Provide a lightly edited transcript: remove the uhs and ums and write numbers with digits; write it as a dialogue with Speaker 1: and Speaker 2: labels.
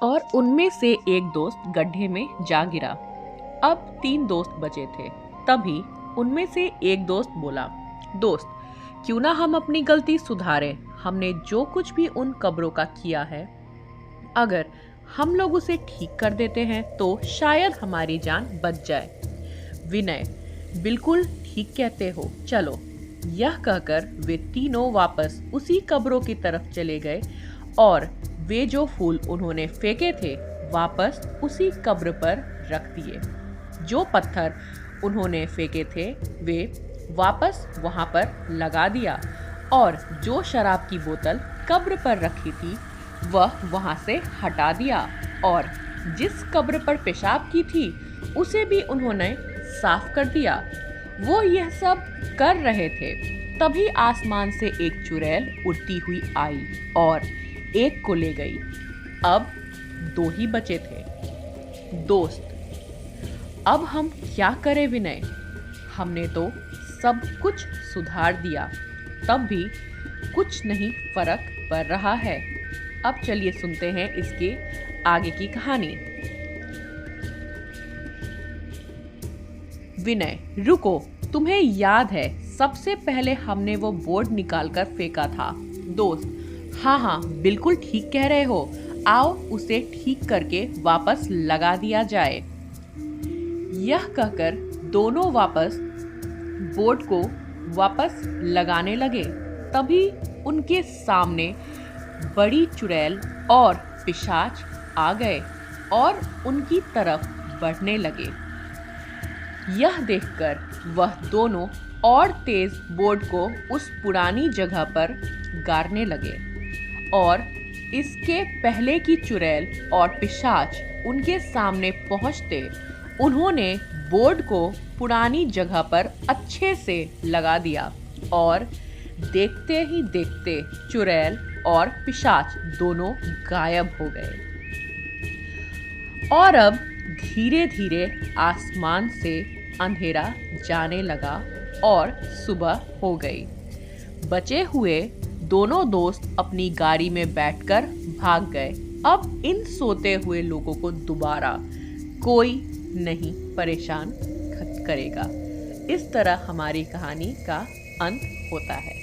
Speaker 1: और उनमें से एक दोस्त गड्ढे में जा गिरा। अब 3 दोस्त बचे थे। तभी उनमें से एक दोस्त बोला, दोस्त, क्यों ना हम अपनी गलती सुधारें। हमने जो कुछ भी उन कब्रों का किया है, अगर हम लोग उसे ठीक कर देते हैं तो शायद हमारी जान बच जाए। विनय, बिल्कुल ठीक कहते हो, चलो। यह कहकर वे तीनों वापस उसी कब्रों की तरफ चले गए और वे जो फूल उन्होंने फेंके थे वापस उसी कब्र पर रख दिए। जो पत्थर उन्होंने फेंके थे वे वापस वहां पर लगा दिया और जो शराब की बोतल कब्र पर रखी थी वह वहां से हटा दिया और जिस कब्र पर पेशाब की थी उसे भी उन्होंने साफ कर दिया। वो यह सब कर रहे थे, तभी आसमान से एक चुड़ैल उड़ती हुई आई और एक को ले गई। अब 2 ही बचे थे। दोस्त, अब हम क्या करें विनय? हमने तो सब कुछ सुधार दिया, तब भी कुछ नहीं फर्क पड़ रहा है। अब चलिए सुनते हैं इसके आगे की कहानी। विनय, रुको, तुम्हें याद है सबसे पहले हमने वो बोर्ड निकालकर फेंका था। दोस्त, हाँ, बिल्कुल ठीक कह रहे हो। आओ उसे ठीक करके वापस लगा दिया जाए। यह कहकर दोनों वापस बोर्ड को वापस लगाने लगे। तभी उनके सामने बड़ी चुड़ैल और पिशाच आ गए और उनकी तरफ बढ़ने लगे। यह देखकर वह दोनों और तेज बोर्ड को उस पुरानी जगह पर गाड़ने लगे और इसके पहले की चुड़ैल और पिशाच उनके सामने पहुंचते उन्होंने बोर्ड को पुरानी जगह पर अच्छे से लगा दिया और देखते ही देखते चुड़ैल और पिशाच दोनों गायब हो गए। और अब धीरे धीरे आसमान से अंधेरा जाने लगा और सुबह हो गई। बचे हुए दोनों दोस्त अपनी गाड़ी में बैठकर भाग गए। अब इन सोते हुए लोगों को दोबारा कोई नहीं परेशान करेगा। इस तरह हमारी कहानी का अंत होता है।